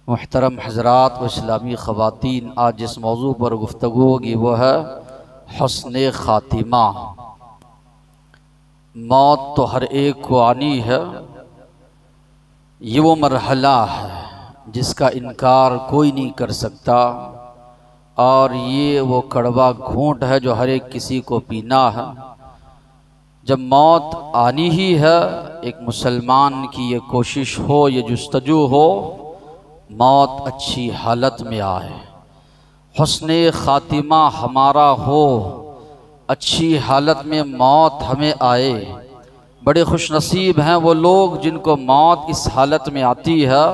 मुहतरम हज़रात व इस्लामी ख़वातीन, आज जिस मौजू पर गुफ्तगू होगी वो है हुस्ने ख़ातिमा। मौत तो हर एक को आनी है, ये वो मरहला है जिसका इनकार कोई नहीं कर सकता, और ये वो कड़वा घूंट है जो हर एक किसी को पीना है। जब मौत आनी ही है, एक मुसलमान की ये कोशिश हो, ये जुस्तजू हो, मौत अच्छी हालत में आए, हुस्ने ख़ातिमा हमारा हो, अच्छी हालत में मौत हमें आए। बड़े खुशनसीब हैं वो लोग जिनको मौत इस हालत में आती है,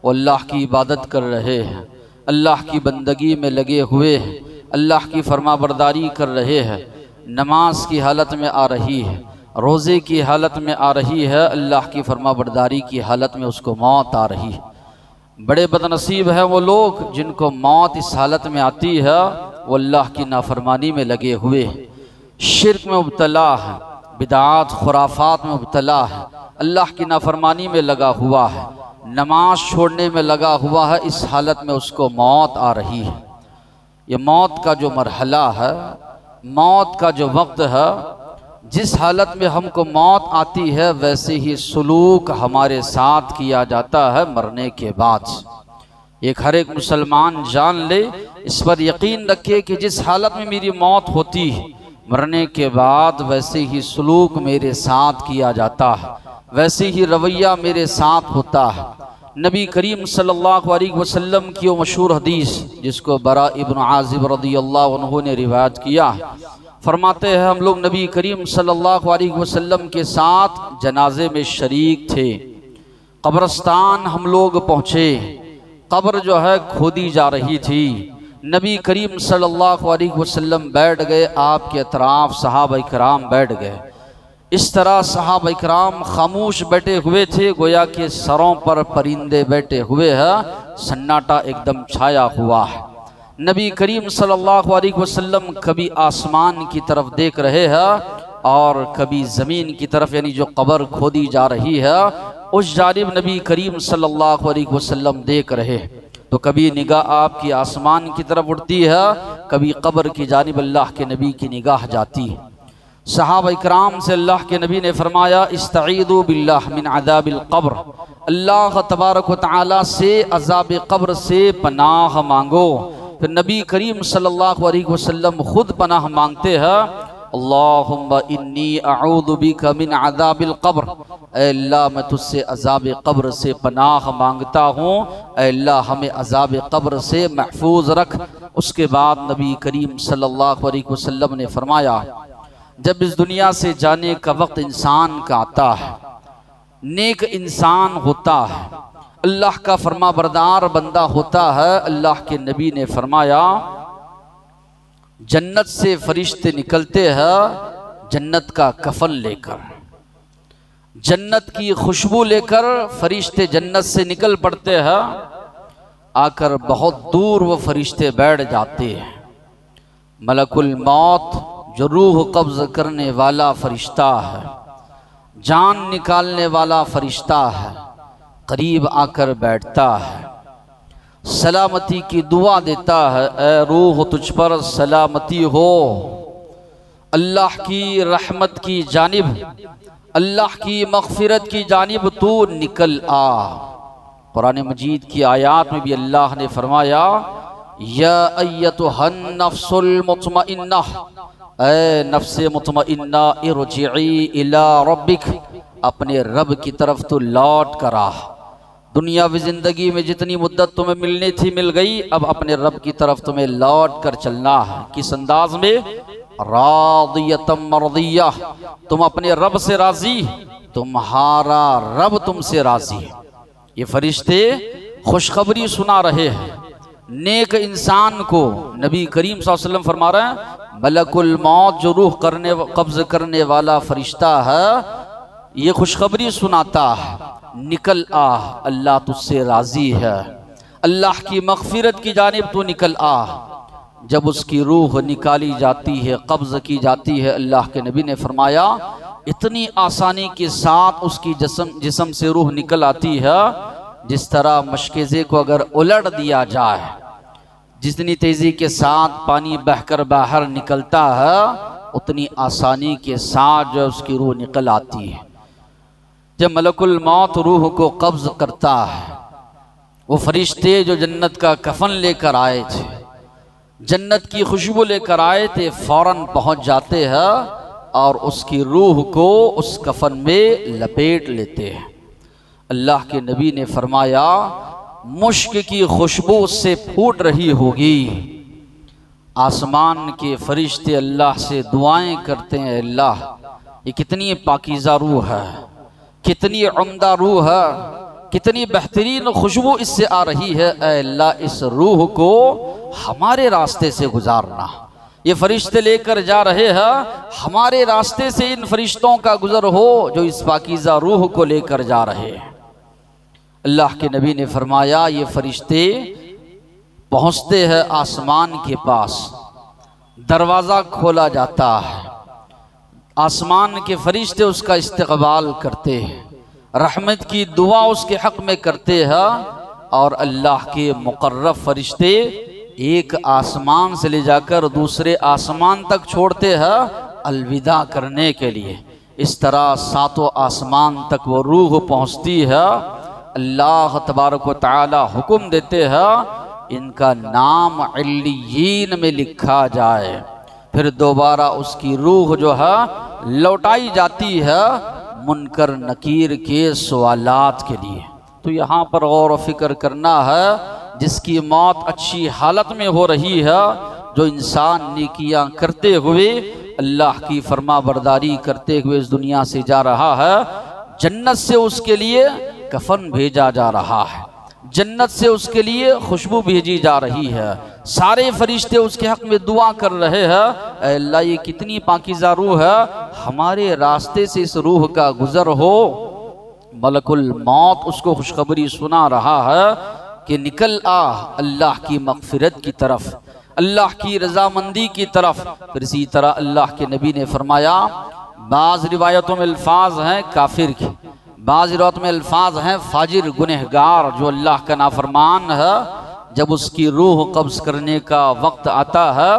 वो अल्लाह की इबादत कर रहे हैं, अल्लाह की बंदगी में लगे हुए हैं, अल्लाह की फरमाबरदारी कर रहे हैं, नमाज की हालत में आ रही है, रोज़े की हालत में आ रही है, अल्लाह की फरमाबरदारी की हालत में उसको मौत आ रही है। बड़े बदनसीब हैं वो लोग जिनको मौत इस हालत में आती है, वो अल्लाह की नाफरमानी में लगे हुए हैं, शिर्क में मुब्तला है, बिदात खुराफात में मुब्तला है, अल्लाह की नाफरमानी में लगा हुआ है, नमाज छोड़ने में लगा हुआ है। इस हालत में उसको मौत आ रही है। ये मौत का जो मरहला है, मौत का जो वक्त है, जिस हालत में हमको मौत आती है वैसे ही सलूक हमारे साथ किया जाता है मरने के बाद। एक हर एक मुसलमान जान ले, इस पर यकीन रखे कि जिस हालत में मेरी मौत होती है, मरने के बाद वैसे ही सलूक मेरे साथ किया जाता है, वैसे ही रवैया मेरे साथ होता है। नबी करीम सल्लल्लाहु अलैहि वसल्लम की वो मशहूर हदीस जिसको बरा इब्न आज़िब रज़ियल्लाहु अन्हु ने रिवायत किया, फरमाते हैं हम लोग नबी करीम सल्लल्लाहु अलैहि वसल्लम के साथ जनाजे में शरीक थे। कब्रस्तान हम लोग पहुँचे, कब्र जो है खोदी जा रही थी। नबी करीम सल्लल्लाहु अलैहि वसल्लम बैठ गए, आपके अतराफ सहाबा इकराम बैठ गए। इस तरह सहाबा इकराम खामोश बैठे हुए थे, गोया के सरों पर परिंदे बैठे हुए हैं, सन्नाटा एकदम छाया हुआ है। नबी करीम सल्लल्लाहु अलैहि वसल्लम कभी आसमान की तरफ देख रहे हैं और कभी ज़मीन की तरफ, यानी जो कब्र खोदी जा रही है उस जानिब नबी करीम सल्लल्लाहु अलैहि वसल्लम देख रहे। तो कभी निगाह आपकी आसमान की तरफ उठती है, कभी कब्र की जानिब अल्लाह के नबी की निगाह जाती है। सहाबा इकराम से अल्लाह के नबी ने फरमाया, इस्तईदु बिल्लाह मिन अज़ाबिल क़ब्र, अल्लाह तबारक व तआला से अज़ाब क़ब्र से पनाह मांगो। फिर नबी करीम सल्लल्लाहु अलैहि वसल्लम खुद पनाह मांगते हैं, अल्लाहुम्मा इन्नी अऊज़ु बिका मिन अज़ाबिल क़ब्र, ऐ अल्लाह मैं तुझसे अज़ाब क़ब्र से पनाह मांगता हूँ, ऐ अल्लाह हमें अज़ाब क़ब्र से महफूज रख। उसके बाद नबी करीम सल्लल्लाहु अलैहि वसल्लम ने फरमाया, जब इस दुनिया से जाने का वक्त इंसान का आता है, नेक इंसान होता है, अल्लाह का फरमा बरदार बंदा होता है, अल्लाह के नबी ने फरमाया जन्नत से फरिश्ते निकलते हैं जन्नत का कफन लेकर, जन्नत की खुशबू लेकर फरिश्ते जन्नत से निकल पड़ते हैं। आकर बहुत दूर वो फरिश्ते बैठ जाते हैं। मलकुल मौत जो रूह कब्ज़ करने वाला फरिश्ता है, जान निकालने वाला फरिश्ता है, करीब आकर बैठता है, सलामती की दुआ देता है, ऐ रूह तुझ पर सलामती हो, अल्लाह की रहमत की जानिब, अल्लाह की मग़फ़िरत की जानिब तू निकल आ। कुरान मजीद की आयत में भी अल्लाह ने फरमाया, या अय्यतुहन नफ्सुल मुतमइन्ना, ऐ नफ्से मुतमइन्ना इरजिई इला रब्बिक, अपने रब की तरफ तो लौट कर आ। दुनियावी ज़िंदगी में जितनी मुद्दत तुम्हें मिलनी थी मिल गई, अब अपने रब की तरफ तुम्हें लौट कर चलना है। किस अंदाज में? रादियतम मर्दिया, तुम अपने रब से राजी, तुम्हारा रब तुमसे राजी है। ये फरिश्ते खुशखबरी सुना रहे हैं नेक इंसान को। नबी करीम सल्लल्लाहु अलैहि वसल्लम फरमा रहे हैं, मलकुल मौत जो रूह कब्ज़ करने वाला फरिश्ता है, ये खुशखबरी सुनाता है, निकल आ, अल्लाह तुझसे राज़ी है, अल्लाह की मग़फ़िरत की जानिब तू निकल आ। जब उसकी रूह निकाली जाती है, कब्ज़ की जाती है, अल्लाह के नबी ने फरमाया इतनी आसानी के साथ उसकी जिस्म से रूह निकल आती है जिस तरह मशकेज़े को अगर उलट दिया जाए, जितनी तेज़ी के साथ पानी बहकर बाहर निकलता है उतनी आसानी के साथ जो उसकी रूह निकल आती है। जब मलकुल मौत रूह को कब्ज़ करता है, वो फरिश्ते जो जन्नत का कफन लेकर आए थे, जन्नत की खुशबू लेकर आए थे, फौरन पहुंच जाते हैं और उसकी रूह को उस कफन में लपेट लेते हैं। अल्लाह के नबी ने फरमाया, मुश्क की खुशबू उससे फूट रही होगी। आसमान के फरिश्ते अल्लाह से दुआएं करते हैं, अल्लाह ये कितनी पाकीज़ा रूह है, कितनी उम्दा रूह है, कितनी बेहतरीन खुशबू इससे आ रही है। ऐ अल्लाह, इस रूह को हमारे रास्ते से गुजारना। ये फरिश्ते लेकर जा रहे हैं, हमारे रास्ते से इन फरिश्तों का गुजर हो जो इस पाकीज़ा रूह को लेकर जा रहे हैं। अल्लाह के नबी ने फरमाया, ये फरिश्ते पहुँचते हैं आसमान के पास, दरवाज़ा खोला जाता है, आसमान के फरिश्ते उसका इस्तकबाल करते हैं, रहमत की दुआ उसके हक़ में करते हैं और अल्लाह के मुकर्रब फरिश्ते एक आसमान से ले जाकर दूसरे आसमान तक छोड़ते हैं अलविदा करने के लिए। इस तरह सातों आसमान तक वो रूह पहुँचती है। अल्लाह तबारक व तआला हुक्म देते हैं, इनका नाम इल्लियीन में लिखा जाए। फिर दोबारा उसकी रूह जो है लौटाई जाती है मुनकर नकीर के सवालात के लिए। तो यहाँ पर गौर व फिक्र करना है, जिसकी मौत अच्छी हालत में हो रही है, जो इंसान नेकियां करते हुए अल्लाह की फरमा बरदारी करते हुए इस दुनिया से जा रहा है, जन्नत से उसके लिए कफन भेजा जा रहा है, जन्नत से उसके लिए खुशबू भेजी जा रही है, सारे फरिश्ते उसके हक में दुआ कर रहे हैं, अल्लाह ये कितनी पाकीज़ा रूह है, हमारे रास्ते से इस रूह का गुजर हो। मलकुल मौत उसको खुशखबरी सुना रहा है कि निकल आ अल्लाह की मग़फ़िरत की तरफ, अल्लाह की रज़ामंदी की तरफ। फिर इसी तरह अल्लाह के नबी ने फरमाया, बाज़ रिवायतों में अल्फाज हैं काफिर की, बाज़ रिवायत में अल्फाज हैं फाजिर गुनहगार, जो अल्लाह का नाफरमान है। जब उसकी रूह कब्ज़ करने का वक्त आता है,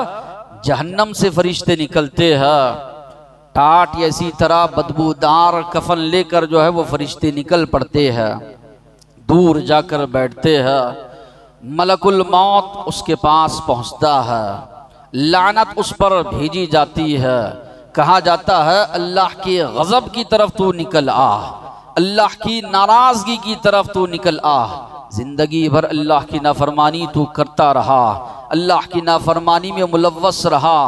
जहन्नम से फरिश्ते निकलते हैं, टाट या इसी तरह बदबूदार कफन लेकर जो है वो फरिश्ते निकल पड़ते हैं, दूर जाकर बैठते हैं। मलकुल मौत उसके पास पहुंचता है, लानत उस पर भेजी जाती है, कहा जाता है अल्लाह के गज़ब की तरफ तू निकल आ, अल्लाह की नाराज़गी की तरफ तू निकल आ। जिंदगी भर अल्लाह की नाफरमानी तू करता रहा, अल्लाह की नाफरमानी में मुलव्वस रहा,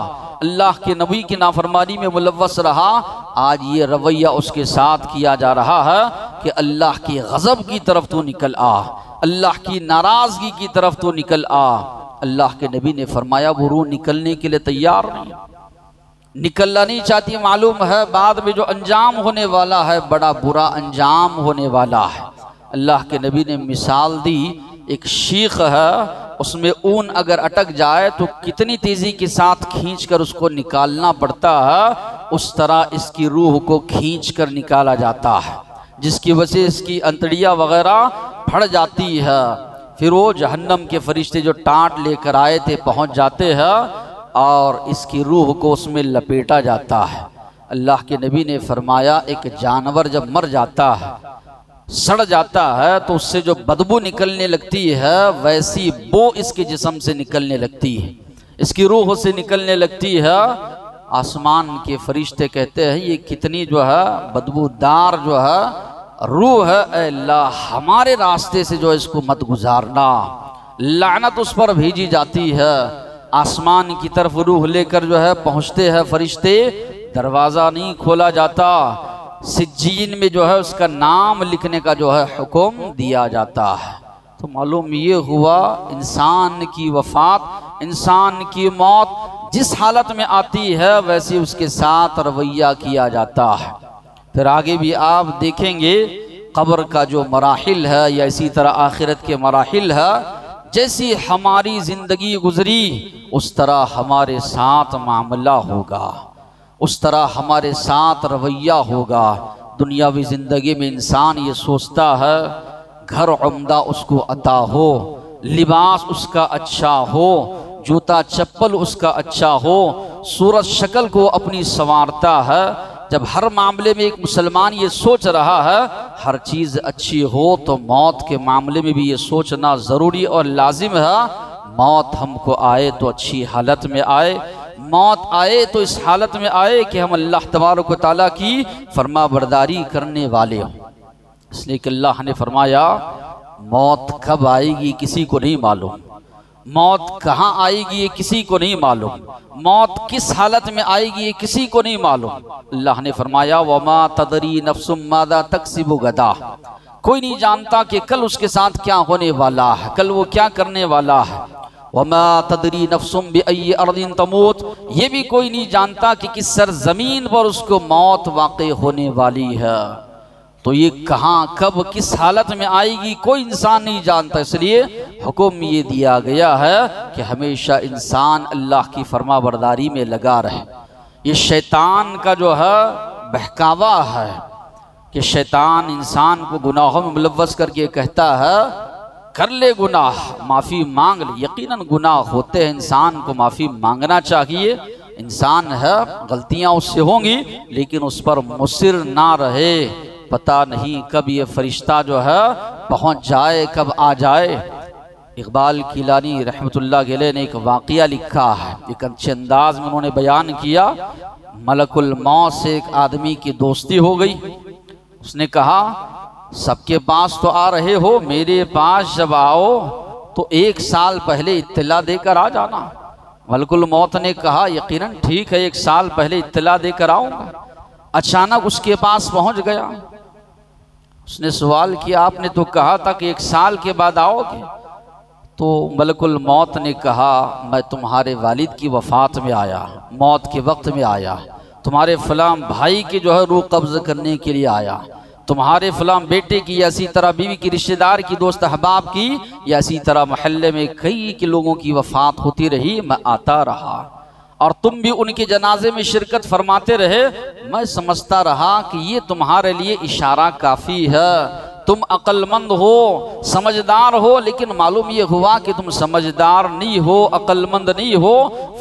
अल्लाह के नबी की नाफरमानी में मुलव्वस रहा। आज ये रवैया उसके साथ किया जा रहा है कि अल्लाह की गज़ब की तरफ तू निकल आ, अल्लाह की नाराज़गी की तरफ तू निकल आ। अल्लाह के नबी ने फरमाया, वो रूह निकलने के लिए तैयार नहीं, निकलना नहीं चाहती। मालूम है बाद में जो अंजाम होने वाला है बड़ा बुरा अंजाम होने वाला है। अल्लाह के नबी ने मिसाल दी, एक शीख है, उसमें ऊन अगर अटक जाए तो कितनी तेज़ी के साथ खींचकर उसको निकालना पड़ता है, उस तरह इसकी रूह को खींचकर निकाला जाता है, जिसकी वजह से इसकी अंतड़ियाँ वगैरह फट जाती है। फिर वो जहन्नम के फरिश्ते जो टाट लेकर आए थे पहुँच जाते हैं और इसकी रूह को उसमें लपेटा जाता है। अल्लाह के नबी ने फरमाया, एक जानवर जब मर जाता है, सड़ जाता है, तो उससे जो बदबू निकलने लगती है वैसी बो इसके जिस्म से निकलने लगती है, इसकी रूह से निकलने लगती है। आसमान के फरिश्ते कहते हैं, ये कितनी जो है बदबूदार जो है रूह है, अल्लाह हमारे रास्ते से जो है इसको मत गुजारना। लानत उस पर भेजी जाती है। आसमान की तरफ रूह लेकर जो है पहुँचते हैं फरिश्ते, दरवाज़ा नहीं खोला जाता, सिज्जीन में जो है उसका नाम लिखने का जो है हुक्म दिया जाता है। तो मालूम ये हुआ, इंसान की वफ़ात, इंसान की मौत जिस हालत में आती है वैसे उसके साथ रवैया किया जाता है। फिर आगे भी आप देखेंगे कब्र का जो मराहिल है या इसी तरह आखिरत के मराहिल है, जैसी हमारी ज़िंदगी गुजरी उस तरह हमारे साथ मामला होगा, उस तरह हमारे साथ रवैया होगा। दुनियावी ज़िंदगी में इंसान ये सोचता है घर उम्दा उसको अता हो, लिबास उसका अच्छा हो, जूता चप्पल उसका अच्छा हो, सूरत शक्ल को अपनी संवारता है। जब हर मामले में एक मुसलमान ये सोच रहा है हर चीज़ अच्छी हो, तो मौत के मामले में भी ये सोचना ज़रूरी और लाजिम है। मौत हमको आए तो अच्छी हालत में आए, मौत आए तो इस हालत में आए कि हम अल्लाह तबारक व तआला की फरमा बरदारी करने वाले हों। इसलिए कि अल्लाह ने फरमाया मौत कब आएगी किसी को नहीं मालूम, मौत कहाँ आएगी ये किसी को नहीं मालूम, मौत किस हालत में आएगी ये किसी को नहीं मालूम। अल्लाह ने फरमाया वमा तदरी नफ्सुम मादा तक्सिबु गदा, कोई नहीं जानता कि कल उसके साथ क्या होने वाला है, कल वो क्या करने वाला है। वमा तदरी नफ्सुम बिअय्यि अर्दिन तमूत, ये भी कोई नहीं जानता कि किस सरजमीन पर उसको मौत वाक़ई होने वाली है। तो ये कहाँ कब किस हालत में आएगी कोई इंसान नहीं जानता। इसलिए हुक्म ये दिया गया है कि हमेशा इंसान अल्लाह की फरमा बरदारी में लगा रहे। ये शैतान का जो है बहकावा है कि शैतान इंसान को गुनाहों में मुलव्वस करके कहता है कर ले गुनाह, माफ़ी मांग ले। यकीनन गुनाह होते हैं, इंसान को माफ़ी मांगना चाहिए। इंसान है, गलतियाँ उससे होंगी, लेकिन उस पर मुसिर ना रहे। पता नहीं कब ये फरिश्ता जो है पहुंच जाए, कब आ जाए। इकबाल किलानी रहमतुल्लाह अलैह ने एक वाक़िया लिखा है, एक अच्छे अंदाज में उन्होंने बयान किया। मलकुल मौत से एक आदमी की दोस्ती हो गई। उसने कहा सबके पास तो आ रहे हो, मेरे पास जब आओ तो 1 साल पहले इत्तला देकर आ जाना। मलकुल मौत ने कहा यकीनन ठीक है, 1 साल पहले इत्तला देकर आऊँगा। अचानक उसके पास पहुँच गया। उसने सवाल किया आपने तो कहा था कि 1 साल के बाद आओगे। तो मलकुल मौत ने कहा मैं तुम्हारे वालिद की वफ़ात में आया, मौत के वक्त में आया, तुम्हारे फलां भाई की जो है रूह कब्ज़ करने के लिए आया, तुम्हारे फलां बेटे की, या इसी तरह बीवी की, रिश्तेदार की, दोस्त अहबाब की, या इसी तरह मोहल्ले में कई के लोगों की वफ़ात होती रही, मैं आता रहा और तुम भी उनके जनाजे में शिरकत फरमाते रहे। मैं समझता रहा कि ये तुम्हारे लिए इशारा काफ़ी है, तुम अक्लमंद हो, समझदार हो, लेकिन मालूम ये हुआ कि तुम समझदार नहीं हो, अक्लमंद नहीं हो।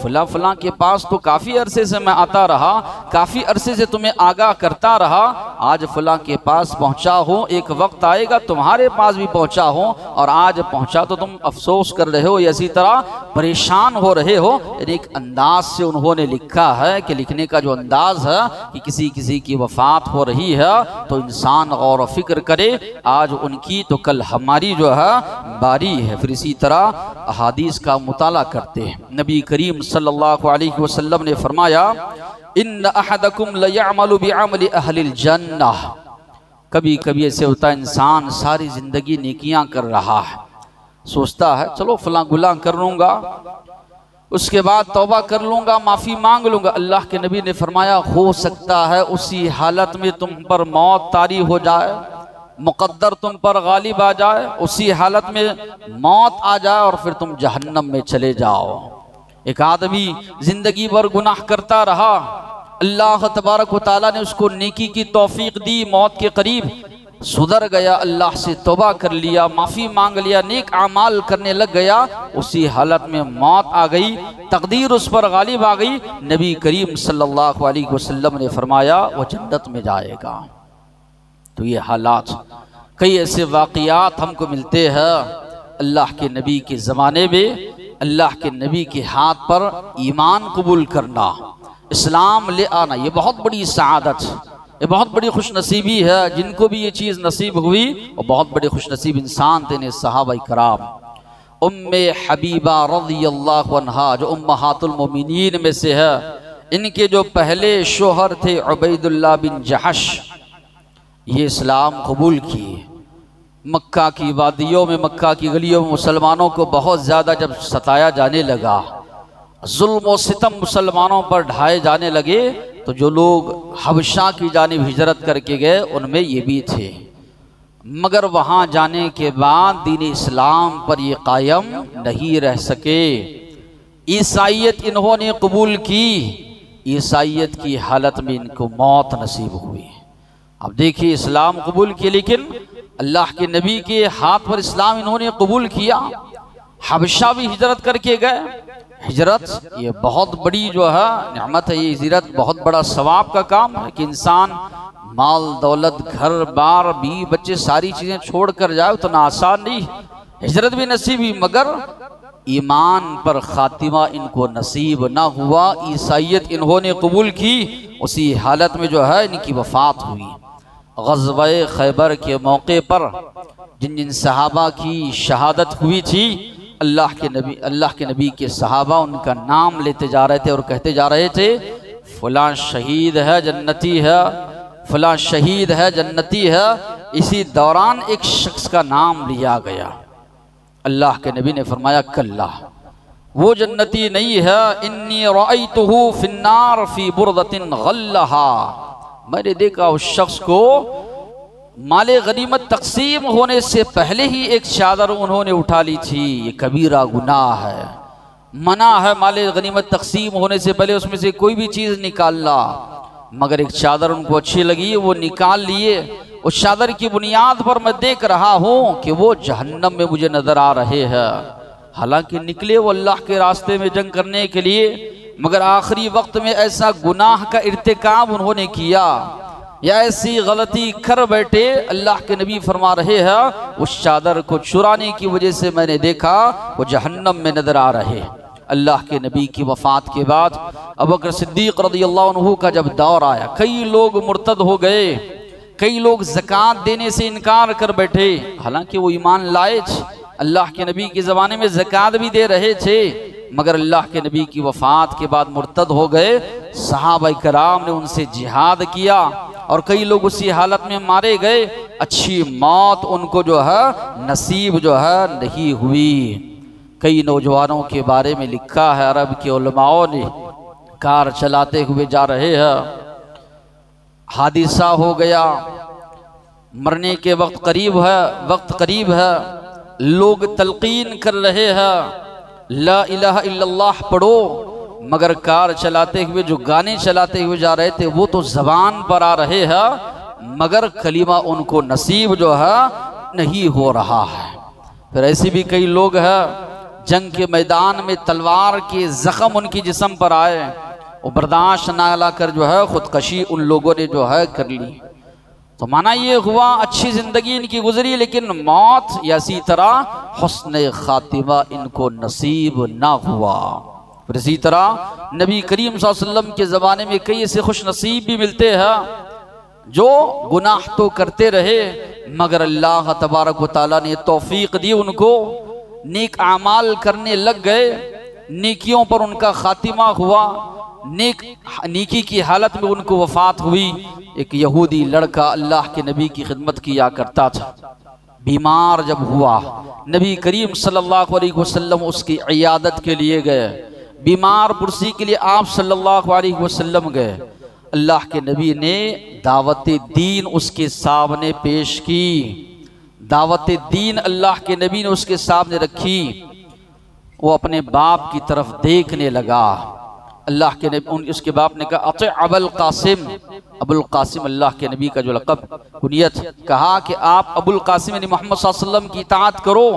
फला फला के पास तो काफ़ी अरसे से मैं आता रहा, काफ़ी अरसे से तुम्हें आगाह करता रहा, आज फला के पास पहुंचा हूँ, एक वक्त आएगा तुम्हारे पास भी पहुंचा हूँ, और आज पहुंचा तो तुम अफसोस कर रहे हो, या इसी तरह परेशान हो रहे हो। एक अंदाज से उन्होंने लिखा है कि लिखने का जो अंदाज है कि किसी किसी की वफ़ात हो रही है तो इंसान गौर व फिक्र करे, आज उनकी तो कल हमारी जो है बारी है। फिर इसी तरह अहादीस का मुताला करते हैं। नबी करीम सल्लल्लाहु अलैहि वसल्लम ने फरमाया इन्न अहदकुम लयअमलु बिअमलि अहलिल जन्नह, कभी कभी ऐसे होता है इंसान सारी ज़िंदगी नेकियां कर रहा है, सोचता है चलो फलां गुनाह कर लूँगा, उसके बाद तौबा कर लूँगा, माफ़ी मांग लूँगा। अल्लाह के नबी ने फरमाया हो सकता है उसी हालत में तुम पर मौत तारी हो जाए, मुकद्दर तुम पर गालिब आ जाए, उसी हालत में मौत आ जाए और फिर तुम जहन्नम में चले जाओ। एक आदमी जिंदगी भर गुनाह करता रहा, अल्लाह तबारक व तआला ने उसको नेकी की तौफीक दी, मौत के करीब सुधर गया, अल्लाह से तौबा कर लिया, माफ़ी मांग लिया, नेक आमाल करने लग गया, उसी हालत में मौत आ गई, तकदीर उस पर गालिब आ गई। नबी करीम सल्लल्लाहु अलैहि वसल्लम ने फरमाया वो जन्नत में जाएगा। तो ये हालात, कई ऐसे वाक़ियात हमको मिलते हैं अल्लाह के नबी के ज़माने में। अल्लाह के नबी के हाथ पर ईमान कबूल करना, इस्लाम ले आना, ये बहुत बड़ी सआदत, ये बहुत बड़ी खुशनसीबी है। जिनको भी ये चीज़ नसीब हुई वो बहुत बड़े खुशनसीब इंसान थे। सहाबा कराम, उम्मे हबीबा रज़ियल्लाहु अन्हा जो उम्महातुल मोमिनीन में से है, इनके जो पहले शोहर थे उबैदुल्लाह बिन जहश, ये इस्लाम कबूल किए। मक्का की वादियों में, मक्का की गलियों में मुसलमानों को बहुत ज़्यादा जब सताया जाने लगा, जुल्म व सितम मुसलमानों पर ढाए जाने लगे, तो जो लोग हबशा की जानिब हिजरत करके गए उनमें ये भी थे। मगर वहाँ जाने के बाद दीन इस्लाम पर ये कायम नहीं रह सके। ईसाइयत इन्होंने कबूल की, ईसाइयत की हालत में इनको मौत नसीब हुई। अब देखिए इस्लाम कबूल किए, लेकिन अल्लाह के नबी के हाथ पर इस्लाम इन्होंने कबूल किया, हबशा भी हिजरत करके गए। हिजरत ये बहुत बड़ी जो है नेमत है, ये हिजरत बहुत बड़ा सवाब का काम है कि इंसान माल दौलत घर बार बीवी बच्चे सारी चीज़ें छोड़ कर जाए, उतना आसान नहीं। हिजरत भी नसीब हुई मगर ईमान पर खातिमा इनको नसीब ना हुआ। ईसाइयत इन्होंने कबूल की, उसी हालत में जो है इनकी वफात हुई। ग़ज़वा खैबर के मौके पर जिन जिन सहाबा की शहादत हुई थी, अल्लाह के नबी के सहाबा उनका नाम लेते जा रहे थे और कहते जा रहे थे फलां शहीद है जन्नती है, फलां शहीद है जन्नती है। इसी दौरान एक शख्स का नाम लिया गया। अल्लाह के नबी ने फरमाया कल्ला, वो जन्नती नहीं है, इन्नी रअयतुहु फिन्नार फी बुरदतिन गल्लहा, मैंने देखा उस शख्स को माले गनीमत तकसीम होने से पहले ही एक चादर उन्होंने उठा ली थी। ये कबीरा गुनाह है, मना है माले गनीमत तकसीम होने से पहले उसमें से कोई भी चीज़ निकालना। मगर एक चादर उनको अच्छी लगी, वो निकाल लिए। उस चादर की बुनियाद पर मैं देख रहा हूँ कि वो जहन्नम में मुझे नजर आ रहे हैं। हालांकि निकले वो अल्लाह के रास्ते में जंग करने के लिए, मगर आखिरी वक्त में ऐसा गुनाह का इर्तिकाब उन्होंने किया या ऐसी गलती कर बैठे। अल्लाह के नबी फरमा रहे हैं उस चादर को चुराने की वजह से मैंने देखा वो जहन्नम में नजर आ रहे। अल्लाह के नबी की वफ़ात के बाद अबू बकर सिद्दीक़ रज़ियल्लाहु अन्हु का जब दौर आया, कई लोग मुर्तद हो गए, कई लोग ज़कात देने से इनकार कर बैठे। हालांकि वो ईमान लाए थे, अल्लाह के नबी के ज़माने में ज़कात भी दे रहे थे, मगर अल्लाह के नबी की वफ़ात के बाद मुर्तद हो गए। सहाबा कराम ने उनसे जिहाद किया और कई लोग उसी हालत में मारे गए। अच्छी मौत उनको जो है नसीब जो है नहीं हुई। कई नौजवानों के बारे में लिखा है, अरब के उलमाओं ने कार चलाते हुए जा रहे हैं, हादिसा हो गया, मरने के वक्त करीब है, लोग तलकीन कर रहे हैं ला इलाहा इल्लल्लाह पढ़ो, मगर कार चलाते हुए जो गाने चलाते हुए जा रहे थे वो तो जबान पर आ रहे हैं, मगर कलीमा उनको नसीब जो है नहीं हो रहा है। फिर ऐसे भी कई लोग हैं जंग के मैदान में तलवार के जख्म उनकी जिस्म पर आए, वो बर्दाश्त ना लाकर जो है खुदकशी उन लोगों ने जो है कर ली। तो माना ये हुआ अच्छी ज़िंदगी इनकी गुजरी, लेकिन मौत या इसी तरह हुस्न खातिमा इनको नसीब ना हुआ। फिर इसी तरह नबी करीम सल्लल्लाहु अलैहि वसल्लम के ज़माने में कई ऐसे खुश नसीब भी मिलते हैं जो गुनाह तो करते रहे, मगर अल्लाह तबारक व तआला ने तौफीक दी, उनको नेक आमाल करने लग गए, नेकियों पर उनका खातिमा हुआ, नेकी की हालत में उनको वफात हुई। एक यहूदी लड़का अल्लाह के नबी की खिदमत किया करता था, बीमार जब हुआ नबी करीम सल्लल्लाहु अलैहि वसल्लम उसकी इयादत के लिए गए, बीमार पुरसी के लिए आप सल्लल्लाहु अलैहि वसल्लम गए। अल्लाह के नबी ने दावत दीन उसके सामने पेश की, दावत दीन अल्लाह के नबी ने उसके सामने रखी। वो अपने बाप की तरफ देखने लगा। अल्लाह के नबी उसके बाप ने कहा अते अबुल कासिम, अबुल कासिम अल्लाह के नबी का जो लक़ब कुनियत, कहा कि आप अबुल कासिम यानी मोहम्मद सल्लल्लाहु अलैहि वसल्लम की इताअत करो।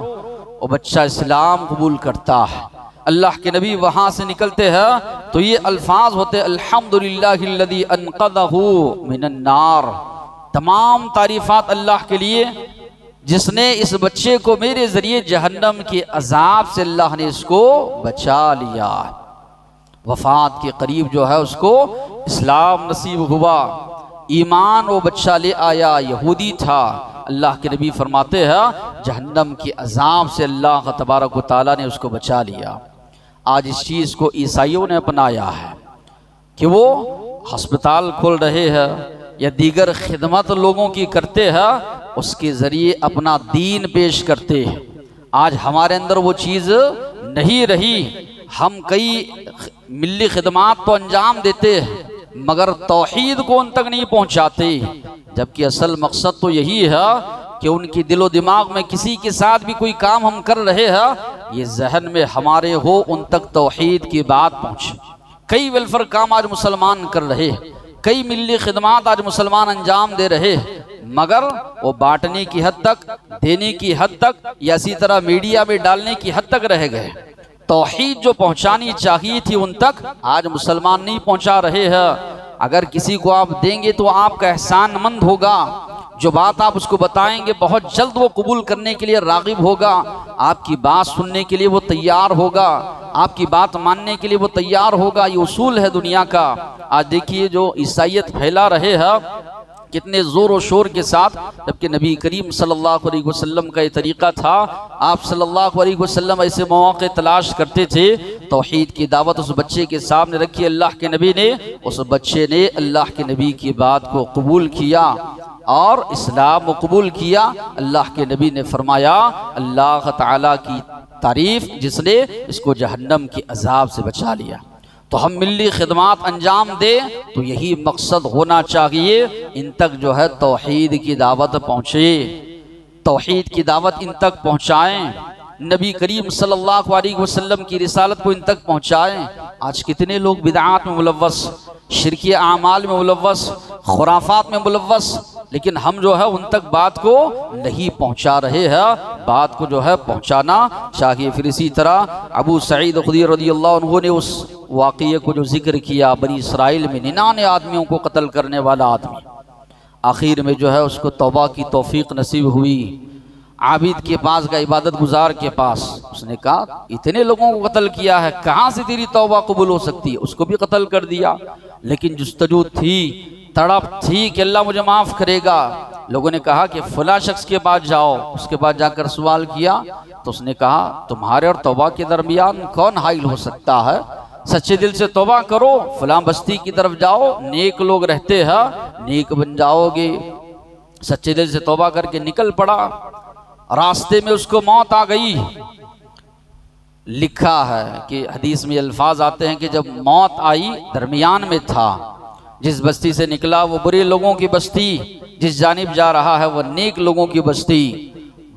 वो बच्चा इस्लाम कबूल करता है। अल्लाह के नबी वहाँ से निकलते हैं तो ये अल्फाज होते अल्हम्दुलिल्लाहिल्लज़ी अनक़ज़हु मिनन नार, तमाम तारीफ़ात अल्लाह के लिए जिसने इस बच्चे को मेरे ज़रिए जहन्नम के अजाब से अल्लाह ने इसको बचा लिया। वफ़ात के करीब जो है उसको इस्लाम नसीब हुआ, ईमान वो बच्चा ले आया, यहूदी था। अल्लाह के नबी फरमाते हैं जहन्नम के अजाब से अल्लाह तबारक व तआला ने उसको बचा लिया। आज इस चीज़ को ईसाइयों ने अपनाया है कि वो हस्पताल खोल रहे हैं या दीगर खिदमत लोगों की करते हैं, उसके ज़रिए अपना दीन पेश करते हैं। आज हमारे अंदर वो चीज़ नहीं रही। हम कई मिल्ली खिदमात तो अंजाम देते हैं मगर तौहीद को उन तक नहीं पहुंचाते, जबकि असल मकसद तो यही है कि उनकी दिलो दिमाग में किसी के साथ भी कोई काम हम कर रहे हैं, ये जहन में हमारे हो उन तक तौहीद की बात पहुंचे। कई वेलफेयर काम आज मुसलमान कर रहे हैं, कई मिली खिदमात आज मुसलमान अंजाम दे रहे हैं, मगर वो बांटने की हद तक, देने की हद तक, या इसी तरह मीडिया में डालने की हद तक रह गए। तौहीद जो पहुंचानी चाहिए थी उन तक आज मुसलमान नहीं पहुंचा रहे हैं। अगर किसी को आप देंगे तो आपका एहसानमंद होगा, जो बात आप उसको बताएंगे बहुत जल्द वो कबूल करने के लिए रागिब होगा, आपकी बात सुनने के लिए वो तैयार होगा, आपकी बात मानने के लिए वो तैयार होगा। ये उसूल है दुनिया का। आज देखिए जो ईसाइयत फैला रहे हैं कितने जोर और शोर के साथ, जबकि नबी करीम सल्लल्लाहु अलैहि वसल्लम का ये तरीका था। आप सल्लल्लाहु अलैहि वसल्लम ऐसे मौके तलाश करते थे, तौहीद की दावत उस बच्चे के सामने रखी, अल्लाह के नबी ने, उस बच्चे ने अल्लाह के नबी की बात को कबूल किया और इस्लाम को कबूल किया। अल्लाह के नबी ने फरमाया, अल्लाह ताला की तारीफ जिसने इसको जहन्नम के अजाब से बचा लिया। तो हम मिली खिदमात अंजाम दे तो यही मकसद होना चाहिए, इन तक जो है तौहीद की दावत पहुँचे, तौहीद की दावत इन तक पहुँचाएँ, नबी करीम सल्लल्लाहु अलैहि वसल्लम की रिसालत को इन तक पहुँचाएँ। आज कितने लोग बिदआत में मुलव्वस, शिरकी आमाल में मुलव्वस, खुराफात में मुलव्वस, लेकिन हम जो है उन तक बात को नहीं पहुंचा रहे हैं। बात को जो है पहुंचाना चाहिए। फिर इसी तरह अबू सईद खुदरी रज़ियल्लाहु अन्हु ने उस वाक़ये को जो जिक्र किया, बनी इसराइल में 99 आदमियों को कत्ल करने वाला आदमी, आखिर में जो है उसको तौबा की तौफीक नसीब हुई। आबिद के पास गया, इबादत गुजार के पास, उसने कहा इतने लोगों को कत्ल किया है, कहाँ से तेरी तौबा कबूल हो सकती है? उसको भी कत्ल कर दिया। लेकिन जुस्तजू थी, तड़प थी कि अल्लाह मुझे माफ़ करेगा। लोगों ने कहा कि फला शख्स के पास जाओ, उसके पास जाकर सवाल किया तो उसने कहा तुम्हारे और तौबा के दरमियान कौन हाइल हो सकता है? सच्चे दिल से तौबा करो, फला बस्ती की तरफ जाओ, नेक लोग रहते हैं, नेक बन जाओगे। सच्चे दिल से तौबा करके निकल पड़ा, रास्ते में उसको मौत आ गई। लिखा है कि हदीस में अल्फाज आते हैं कि जब मौत आई दरमियान में था, जिस बस्ती से निकला वो बुरे लोगों की बस्ती, जिस जानिब जा रहा है वो नेक लोगों की बस्ती।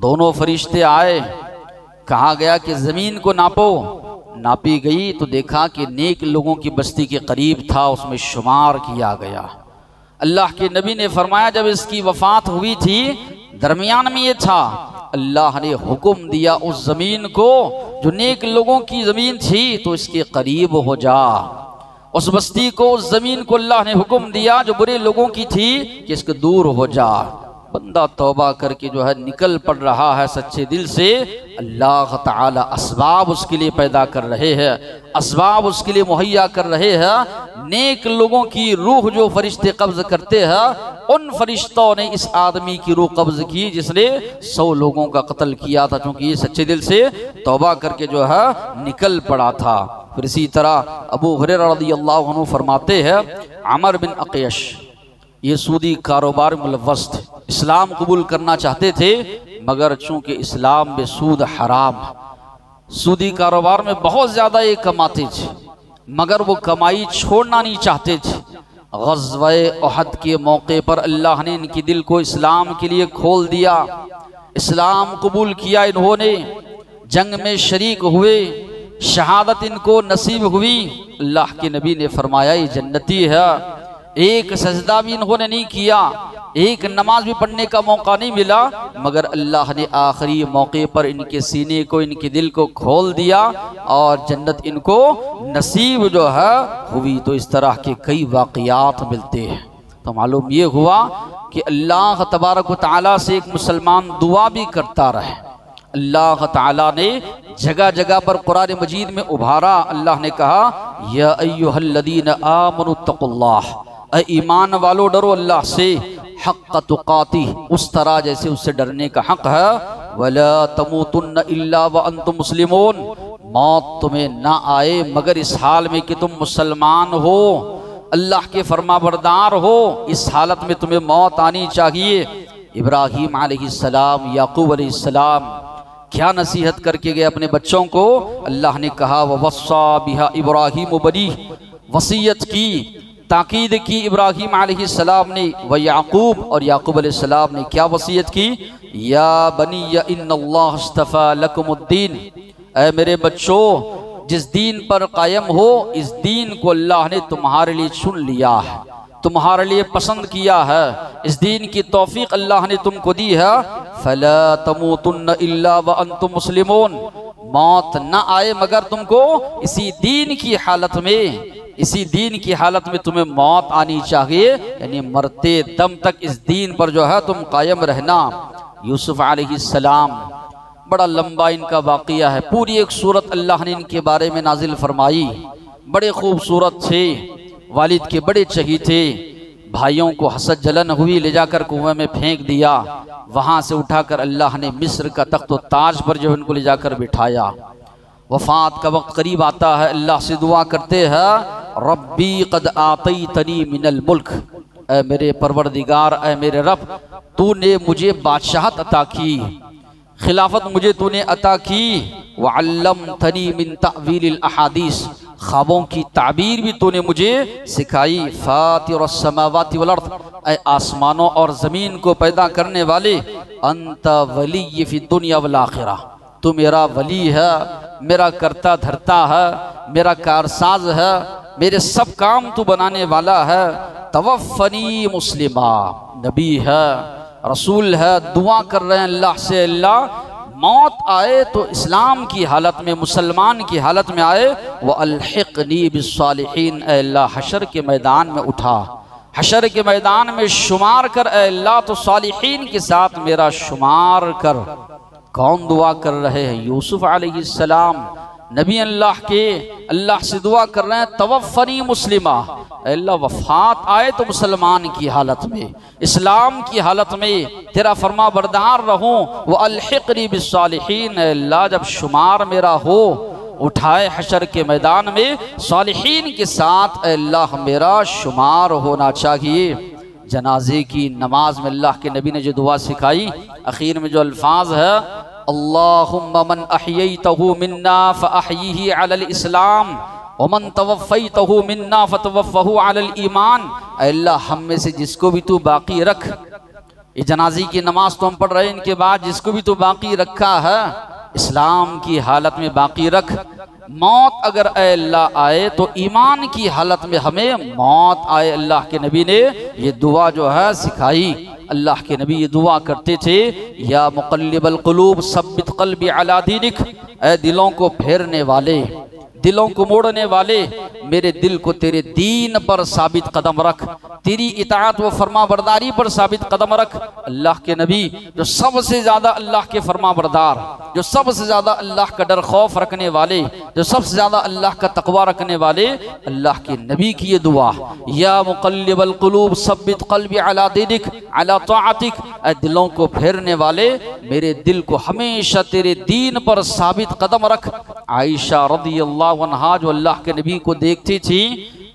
दोनों फरिश्ते आए, कहा गया कि ज़मीन को नापो, नापी गई तो देखा कि नेक लोगों की बस्ती के करीब था, उसमें शुमार किया गया। अल्लाह के नबी ने फरमाया जब इसकी वफात हुई थी दरमियान में ये था, अल्लाह ने हुक्म दिया उस ज़मीन को जो नेक लोगों की ज़मीन थी तो इसके करीब हो जा। उस बस्ती को, उस ज़मीन को अल्लाह ने हुक्म दिया जो बुरे लोगों की थी कि इसके दूर हो जा। बंदा तौबा करके जो है निकल पड़ रहा है सच्चे दिल से, अल्लाह ताला असबाब उसके लिए पैदा कर रहे हैं, असबाब उसके लिए मुहैया कर रहे हैं। नेक लोगों की रूह जो फरिश्ते कब्ज करते हैं, उन फरिश्तों ने इस आदमी की रूह कब्ज की जिसने 100 लोगों का कत्ल किया था, क्योंकि ये सच्चे दिल से तौबा करके जो है निकल पड़ा था। फिर इसी तरह अबू हुरैरा रज़ियल्लाहु अन्हु फरमाते हैं, अमर बिन अक़यश ये सूदी कारोबार में मुलव्वस थे, इस्लाम कबूल करना चाहते थे, मगर चूंकि इस्लाम में सूद हराम, सूदी कारोबार में बहुत ज़्यादा ये कमाते थे, मगर वो कमाई छोड़ना नहीं चाहते थे। ग़ज़वे उहद के मौके पर अल्लाह ने इनके दिल को इस्लाम के लिए खोल दिया, इस्लाम कबूल किया इन्होंने, जंग में शरीक हुए, शहादत इनको नसीब हुई। अल्लाह के नबी ने फरमाया ये जन्नती है। एक सजदा भी इन्होंने नहीं किया, एक नमाज भी पढ़ने का मौका नहीं मिला, मगर अल्लाह ने आखिरी मौके पर इनके सीने को, इनके दिल को खोल दिया और जन्नत इनको नसीब जो है हुई। तो इस तरह के कई वाक़यात मिलते हैं। तो मालूम ये हुआ कि अल्लाह तबारक व तआला से एक मुसलमान दुआ भी करता रहे। अल्लाह ताला ने जगह जगह पर कुरान मजीद में उभारा। अल्लाह ने कहा या अय्युहल्लज़ीना आमनु तक़ुल्लाह, ऐ ईमान वालो डरो अल्लाह से, हक़्क़ तुक़ाती, उस तरह जैसे उससे डरने का हक़ है, वला तमूतुन्न इल्ला व अंतुम मुस्लिमून, मौत तुम्हें ना आए मगर इस हाल में कि तुम मुसलमान हो, अल्लाह के फरमाबरदार हो, इस हालत में तुम्हें मौत आनी चाहिए। इब्राहीम अलैहिस्सलाम, याकूब अलैहिस्सलाम क्या नसीहत करके गए अपने बच्चों को। अल्लाह ने कहा ववस्सा बिहा इब्राहीम बनी, वसीयत की, ताकीद की इब्राहीम अलैहिस्सलाम ने, व याकूब, और याकूब अलैहिस्सलाम ने क्या वसीयत की, या बनी इन्नल्लाह इस्तफ़ा लकुमुद्दीन, ऐ मेरे बच्चों जिस दीन पर कायम हो इस दीन को अल्लाह ने तुम्हारे लिए चुन लिया है। तुम्हारे लिए पसंद किया है, इस दीन की तौफीक अल्लाह ने तुमको दी है। फला तमूतुन्न इल्ला व अंतुम मुस्लिमून, मौत न आए मगर तुमको इसी दीन की हालत में, इसी दीन की हालत में तुम्हें मौत आनी चाहिए, यानी मरते दम तक इस दीन पर जो है तुम कायम रहना। यूसुफ अलैहिस्सलाम, बड़ा लंबा इनका वाक़िया है, पूरी एक सूरत अल्लाह ने इनके बारे में नाजिल फरमाई। बड़े खूबसूरत थे, वालिद के बड़े चहीते, भाइयों को हसद जलन हुई, ले जाकर कुएं में फेंक दिया। वहां से उठाकर अल्लाह ने मिस्र का तख्त ताज पर जो उनको ले जाकर बिठाया। वफात का वक्त करीब आता है, अल्लाह से दुआ करते हैं, रब्बी कद आतैतनी मिनल मुल्क, ऐ मेरे परवरदिगार, ऐ मेरे रब, तूने मुझे बादशाहत अता की, खिलाफत मुझे तूने अता की। वअल्लमतनी मिन तावीलिल अहादीस, ख्वाबों की ताबीर भी तूने मुझे सिखाई। फातिरस समावाति वल अर्द, ऐ आसमानों और ज़मीन को पैदा करने वाले, अंत वली फी दुनिया वल आखिरा, तू मेरा वली है, मेरा करता धरता है, मेरा कारसाज है, मेरे सब काम तू बनाने वाला है। तवफ़नी मुस्लिमा, नबी है, रसूल है, दुआ कर रहे हैं अल्लाह से, अल्लाह मौत आए तो इस्लाम की हालत में, मुसलमान की हालत में आए। व अल्हिक़नी बिस्सालिहीन, अल्लाह हशर के मैदान में उठा, हशर के मैदान में शुमार कर, अल्लाह तो सालिहीन के साथ मेरा शुमार कर। कौन दुआ कर रहे हैं? यूसुफ अलैहिस्सलाम, नबी अल्लाह के, अल्लाह से दुआ कर रहे हैं, तवफ़नी मुस्लिमा, अल्लाह वफ़ात आए तो मुसलमान की हालत में, इस्लाम की हालत में तेरा फरमा बरदार रहूं। व अल्हिक़नी बिस्सालिहीन, अल्लाह जब शुमार मेरा हो, उठाए हशर के मैदान में, सालिहीन के साथ अल्लाह मेरा शुमार होना चाहिए। जनाजे की नमाज में अल्लाह के नबी ने जो दुआ सिखाई, आखिर में जो अल्फाज है, अल्लाहुम्मा मन अहयैतहु मिन्ना फअहयिही अलल इस्लाम व मन तवफ़्फ़ैतहु मिन्ना फतवफ़्फ़हु अलल ईमान, अल्लाह हम में से जिसको भी तू बाकी रख, ये जनाजी की नमाज तो हम पढ़ रहे हैं, इनके बाद जिसको भी तू बाकी रखा है इस्लाम की हालत में बाकी रख। मौत अगर अल्लाह आए तो ईमान की हालत में हमें मौत आए। अल्लाह के नबी ने ये दुआ जो है सिखाई। अल्लाह के नबी ये दुआ करते थे, या मुक़ल्लिबल क़ुलूब सब्बित क़ल्बी अला दीनिक, ऐ दिलों को फेरने वाले, दिलों को मोड़ने वाले, मेरे दिल को तेरे दीन पर साबित कदम रख, तेरी इताअत व फरमा बरदारी पर साबित कदम रख। अल्लाह के नबी जो सबसे ज़्यादा अल्लाह के फरमा बरदार, जो सबसे ज़्यादा अल्लाह का डर खौफ रखने वाले, जो सबसे ज़्यादा अल्लाह का तकवा रखने वाले, अल्लाह के नबी की ये दुआ, या मुक़ल्लिबल क़ुलूब सब्बित क़ल्बी अला दीनिक अला ताअतिक, ऐ दिलों को फेरने वाले, मेरे दिल को हमेशा तेरे दीन पर साबित कदम रख। आयशा रज़ियल्लाहु अन्हा जो अल्लाह के नबी को देखती थी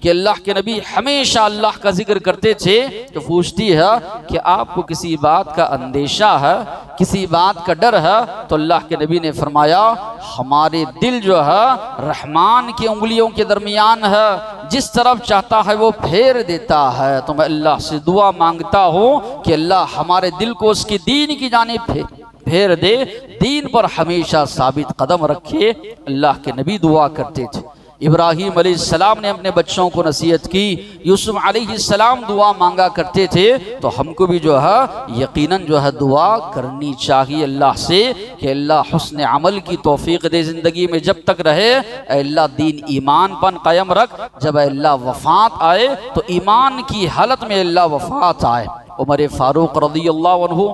कि अल्लाह के नबी हमेशा अल्लाह का जिक्र करते थे, तो पूछती है कि आपको किसी बात का अंदेशा है, किसी बात का डर है? तो अल्लाह के नबी ने फरमाया, हमारे दिल जो है रहमान की उंगलियों के दरमियान है, जिस तरफ चाहता है वो फेर देता है। तो मैं अल्लाह से दुआ मांगता हूँ कि अल्लाह हमारे दिल को उसकी दीन की जानिब फेर दे, दीन पर हमेशा साबित कदम रखे। अल्लाह के नबी दुआ करते थे। इब्राहीम अलैहिस्सलाम ने अपने बच्चों को नसीहत की, यूसुफ अलैहिस्सलाम दुआ मांगा करते थे, तो हमको भी जो है यकीनन जो है दुआ करनी चाहिए अल्लाह से कि अल्लाह हुस्न अमल की तौफीक दे ज़िंदगी में जब तक रहे। अल्लाह दीन ईमान पर कायम रख, जब अल्लाह वफ़ात आए तो ईमान की हालत में अल्लाह वफ़ात आए। उमर फारूक रज़ियल्लाहु अन्हु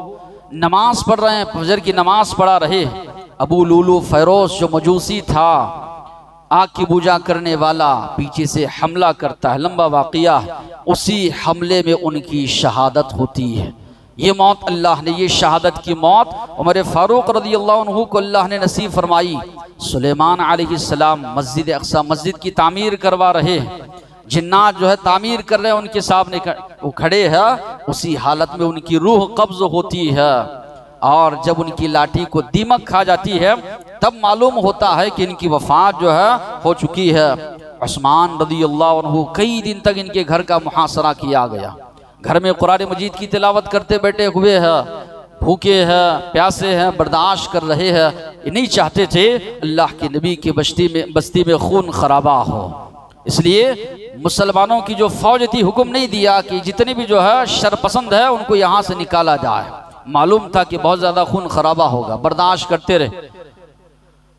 नमाज पढ़ रहे हैं, फजर की नमाज पढ़ा रहे, अबू लुलू फ़ैरोज़ जो मजूसी था, आग की पूजा करने वाला, पीछे से हमला करता है, लंबा वाक़िया, उसी हमले में उनकी शहादत होती है। ये मौत अल्लाह ने, ये शहादत की मौत उमर फारूक रज़ियल्लाहु अन्हु को अल्लाह ने नसीब फरमाई। सुलेमान अलैहिस्सलाम मस्जिद अक्सा, मस्जिद की तामीर करवा रहे, जिन्नात जो है तामीर कर रहे हैं, उनके सामने वो खड़े हैं, उसी हालत में उनकी रूह कब्ज़ होती है, और जब उनकी लाठी को दीमक खा जाती है तब मालूम होता है कि इनकी वफ़ात जो है हो चुकी है। उस्मान रज़ियल्लाहु अन्हु कई दिन तक इनके घर का मुहासरा किया गया, घर में कुरान मजीद की तिलावत करते बैठे हुए हैं, भूखे हैं, प्यासे हैं, बर्दाश्त कर रहे हैं। ये नहीं चाहते थे अल्लाह के नबी की बस्ती में खून खराबा हो, इसलिए मुसलमानों की जो फौज थी हुक्म नहीं दिया कि जितने भी जो है शरपसंद है उनको यहाँ से निकाला जाए। मालूम था कि बहुत ज़्यादा खून खराबा होगा, बर्दाश्त करते रहे।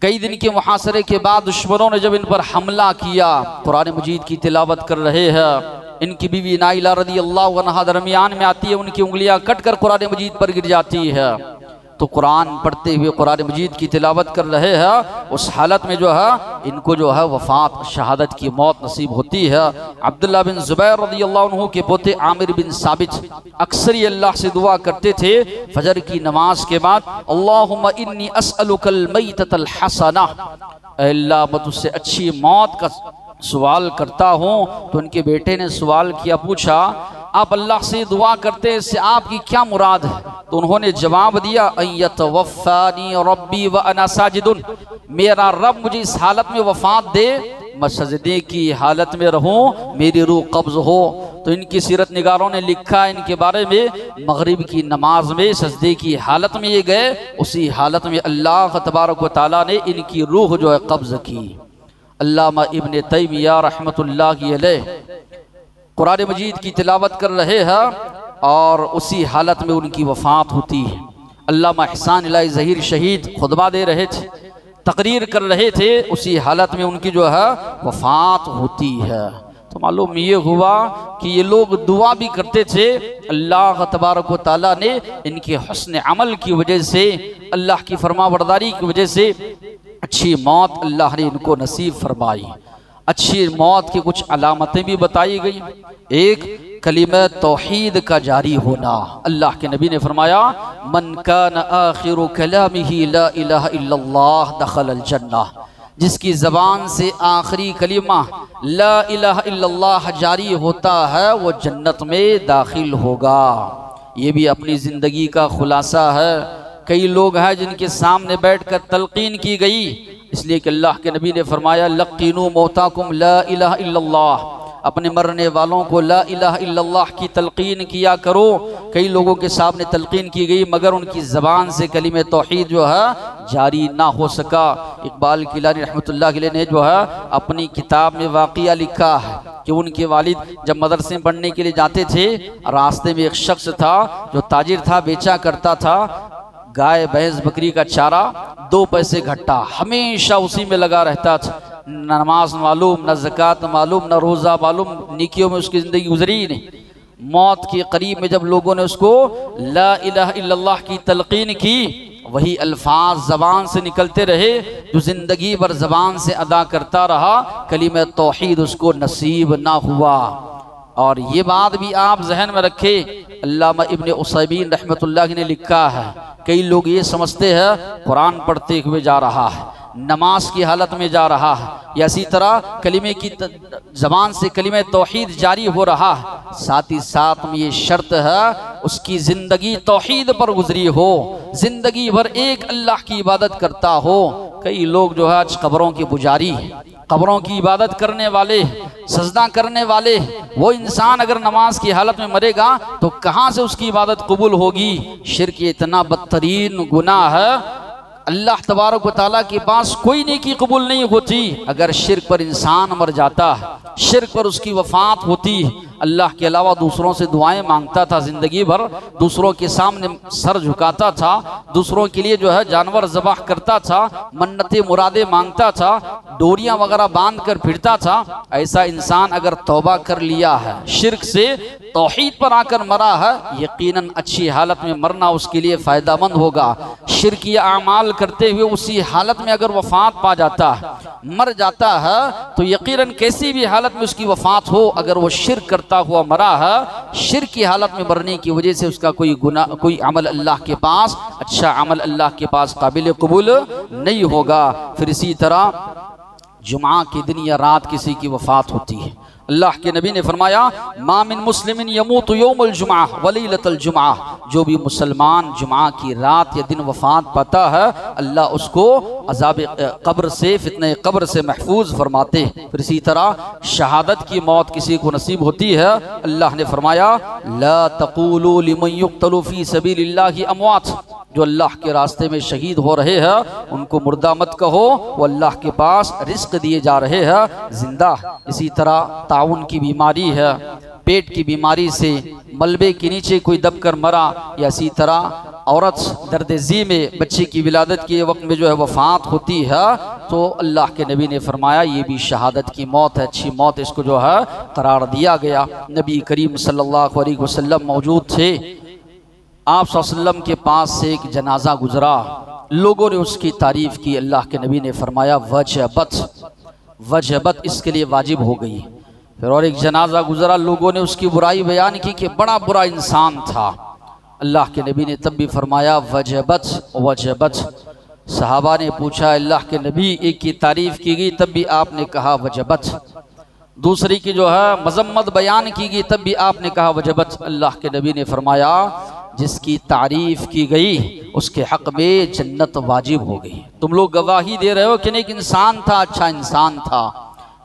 कई दिन के मुहासरे के बाद दुश्मनों ने जब इन पर हमला किया, कुरान मजीद की तिलावत कर रहे हैं, इनकी बीवी नाइला रदी अल्लाह अन्हा दरमियान में आती है, उनकी उंगलियां कट कर कुरान मजीद पर गिर जाती है। तो कुरान पढ़ते हुए कुरान मजीद की तिलावत कर रहे हैं, उस हालत में जो है इनको जो है वफ़ात शहादत की मौत नसीब होती है। अब्दुल्ला बिन ज़ुबैर रज़ियल्लाहु अन्हु के पोते आमिर बिन साबित अक्सर ही अल्लाह से दुआ करते थे फजर की नमाज के बाद, अल्लाहुम्मा इन्नी अस्अलुकल मैततल हसना, अल्लाह मैं तुझसे अच्छी मौत का सवाल करता हूँ। तो उनके बेटे ने सवाल किया, पूछा आप अल्लाह से दुआ करते हैं, इससे आपकी क्या मुराद है? तो उन्होंने जवाब दिया, अय्यतवफ़्फ़ानी रब्बी व अना साजिदुन, मेरा रब मुझे इस हालत में वफ़ात दे, मैं सजदे की हालत में रहूं, मेरी रूह कब्ज़ हो। तो इनकी सीरत निगारों ने लिखा इनके बारे में, मगरिब की नमाज में सजदे की हालत में ये गए, उसी हालत में अल्लाह तबारक व तआला ने इनकी रूह जो है कब्ज़ की। अल्लामा इब्न तैमिया रहमतुल्लाहि अलैह कुरान मजीद की तिलावत कर रहे हैं और उसी हालत में उनकी वफ़ात होती है। अल्लामा एहसान इलाही ज़हीर शहीद खुतबा दे रहे थे, तकरीर कर रहे थे, उसी हालत में उनकी जो है वफ़ात होती है। तो मालूम ये हुआ कि ये लोग दुआ भी करते थे, अल्लाह तबारक व तआला ने इनके हुस्न अमल की वजह से, अल्लाह की फरमाबरदारी की वजह से अच्छी मौत अल्लाह ने इनको नसीब फरमाई। अच्छी मौत की कुछ अलामतें भी बताई गई। एक, कलिमा तौहीद का जारी होना। अल्लाह के नबी ने फरमाया, मन कान आखिरु कलामिही ला इलाहा इल्लल्लाह दखलल जन्नह, जिसकी ज़बान से आखिरी कलिमा ला इलाहा इल्लल्लाह जारी होता है वो जन्नत में दाखिल होगा। ये भी अपनी ज़िंदगी का खुलासा है। कई लोग हैं जिनके सामने बैठकर तलकीन की गई, इसलिए कि अल्लाह के नबी ने फरमाया, लक़ीनू मौताकुम ला इलाहा इल्लल्लाह, अपने मरने वालों को ला इलाहा इल्लल्लाह की तलकीन किया करो। कई लोगों के सामने तलकीन की गई मगर उनकी ज़बान से कलिमे तौहीद जो है जारी ना हो सका। इकबाल किलानी रहमतुल्लाह अलैह ने जो है अपनी किताब में वाक़िया लिखा है कि उनके वालिद जब मदरसे पढ़ने के लिए जाते थे, रास्ते में एक शख्स था जो ताजिर था, बेचा करता था गाय भैंस बकरी का चारा, 2 पैसे घट्टा, हमेशा उसी में लगा रहता था। न नमाज मालूम, न ज़कात मालूम, न रोज़ा मालूम, नेकियों में उसकी ज़िंदगी गुजरी ही नहीं। मौत के करीब में जब लोगों ने उसको ला इलाहा इल्लल्लाह की तलकीन की, वही अल्फाज ज़बान से निकलते रहे जो ज़िंदगी भर ज़बान से अदा करता रहा, कलिमा तौहीद उसको नसीब ना हुआ। और ये बात भी आप जहन में रखें, अल्लामा इब्न उसैमीन रहमतुल्लाह ने लिखा है, कई लोग ये समझते हैं कुरान पढ़ते हुए जा रहा है, नमाज की हालत में जा रहा है, या इसी तरह कलिमे की ज़बान से कलिमे तौहीद जारी हो रहा है, साथ ही साथ में ये शर्त है उसकी ज़िंदगी तौहीद पर गुजरी हो, ज़िंदगी भर एक अल्लाह की इबादत करता हो। कई लोग जो है आज कब्रों के पुजारी, कब्रों की इबादत करने वाले, सजदा करने वाले, वो इंसान अगर नमाज की हालत में मरेगा तो कहाँ से उसकी इबादत कबूल होगी? शिर्क इतना बदतरीन गुनाह है, अल्लाह तबारक व तआला के पास कोई नेकी कबूल नहीं होती। अगर शिर्क पर इंसान मर जाता है, शिर्क पर उसकी वफ़ात होती, अल्लाह के अलावा दूसरों से दुआएं मांगता था, ज़िंदगी भर दूसरों के सामने सर झुकाता था, दूसरों के लिए जो है जानवर ज़बाह करता था, मन्नतें मुरादें मांगता था, डोरियां वगैरह बांध कर फिरता था। ऐसा इंसान अगर तौबा कर लिया है, शिर्क से तौहीद पर आकर मरा है, यकीनन अच्छी हालत में मरना उसके लिए फ़ायदामंद होगा। शिर्की आमाल करते हुए उसी हालत में अगर वफ़ात पा जाता है, मर जाता है, तो यकीनन कैसी भी हालत में उसकी वफ़ात हो, अगर वो शिर्क करता हुआ मरा है, शिर्क की हालत में मरने की वजह से उसका कोई गुनाह, कोई अमल अल्लाह के पास, अच्छा अमल अल्लाह के पास काबिल कबूल नहीं होगा। फिर इसी तरह जुमा के दिन या रात किसी की वफ़ात होती है, अल्लाह के नबी ने फरमाया, मा मिन मुस्लिमिन यमूतु यौमुल जुमा व लैलतुल जुमा, जो भी मुसलमान जुमा की रात या दिन वफात पाता है, अल्लाह उसको अज़ाब कब्र से, फितने कब्र से महफूज फरमाते। फिर इसी तरह शहादत की मौत किसी को नसीब होती है, अल्लाह ने फरमाया, ला तक़ूलू लिमन युक़्तलू फ़ी सबीलिल्लाहि अमवात, जो अल्लाह के रास्ते में शहीद हो रहे हैं उनको मुर्दा मत कहो, वो अल्लाह के पास रिस्क दिए जा रहे हैं जिंदा। इसी तरह ताउन की बीमारी है, पेट की बीमारी से मलबे के नीचे कोई दबकर मरा, या इसी तरह औरत दर्द-ए-ज़ी में बच्चे की विलादत के वक्त में जो है वफ़ात होती है, तो अल्लाह के नबी ने फरमाया ये भी शहादत की मौत है, अच्छी मौत इसको जो है करार दिया गया। नबी करीम सल्लल्लाहु अलैहि वसल्लम मौजूद थे, आप सल्लल्लाहु अलैहि वसल्लम के पास से एक जनाजा गुजरा, लोगों ने उसकी तारीफ़ की, अल्लाह के नबी ने फरमाया वजबत, वजबत इसके लिए वाजिब हो गई। फिर और एक जनाजा गुजरा, लोगों ने उसकी बुराई बयान की कि बड़ा बुरा इंसान था, अल्लाह के नबी ने तब भी फरमाया वजबत वजबत। सहाबा ने पूछा, अल्लाह के नबी, एक की तारीफ़ की गई तब भी आपने कहा वजबत, दूसरी की जो है मजम्मत बयान की गई तब भी आपने कहा वजबत। अल्लाह के नबी ने फरमाया, जिसकी तारीफ़ की गई उसके हक़ में जन्नत वाजिब हो गई। तुम लोग गवाही दे रहे हो कि एक इंसान था, अच्छा इंसान था,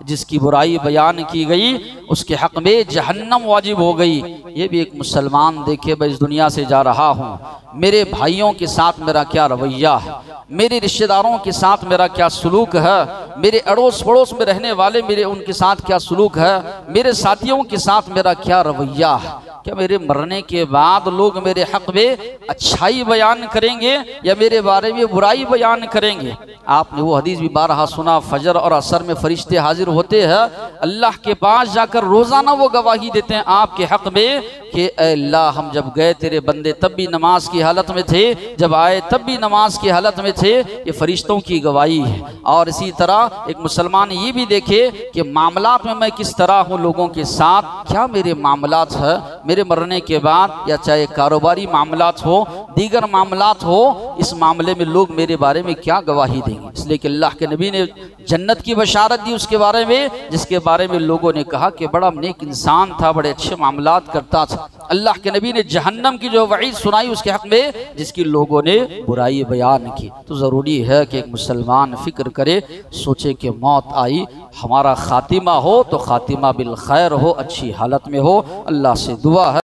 जिसकी बुराई बयान की गई उसके हक़ में जहन्नम वाजिब हो गई। ये भी एक मुसलमान देखे, मैं इस दुनिया से जा रहा हूँ, मेरे भाइयों के साथ मेरा क्या रवैया है, मेरे रिश्तेदारों के साथ मेरा क्या सलूक है, मेरे अड़ोस पड़ोस में रहने वाले मेरे उनके साथ क्या सलूक है, मेरे साथियों के साथ मेरा क्या रवैया है। क्या मेरे मरने के बाद लोग मेरे हक़ में अच्छाई बयान करेंगे या मेरे बारे में बुराई बयान करेंगे। आपने वो हदीस भी बारहा सुना, फजर और असर में फरिश्ते हाजिर होते हैं, अल्लाह के पास जाकर रोज़ाना वो गवाही देते हैं आपके हक़ में कि अल्लाह, हम जब गए तेरे बंदे तब भी नमाज की हालत में थे, जब आए तब भी नमाज की हालत में थे। ये फरिश्तों की गवाही है। और इसी तरह एक मुसलमान ये भी देखे कि मामलात में मैं किस तरह हूँ लोगों के साथ, क्या मेरे मामलात है मेरे मरने के बाद, या चाहे कारोबारी मामलात हो, दीगर मामलात हो, इस मामले में लोग मेरे बारे में क्या गवाही देंगे। इसलिए कि अल्लाह के नबी ने जन्नत की बशारत दी उसके बारे में, जिसके बारे में लोगों ने कहा कि बड़ा नेक इंसान था, बड़े अच्छे मामलात करता था। अल्लाह के नबी ने जहन्नम की जो वईद सुनाई उसके हक़ में, जिसकी लोगों ने बुराई बयान की। तो ज़रूरी है कि एक मुसलमान फ़िक्र करे, सोचे कि मौत आई, हमारा ख़ातिमा हो तो ख़ातिमा बिल खैर हो, अच्छी हालत में हो। अल्लाह से दुआ है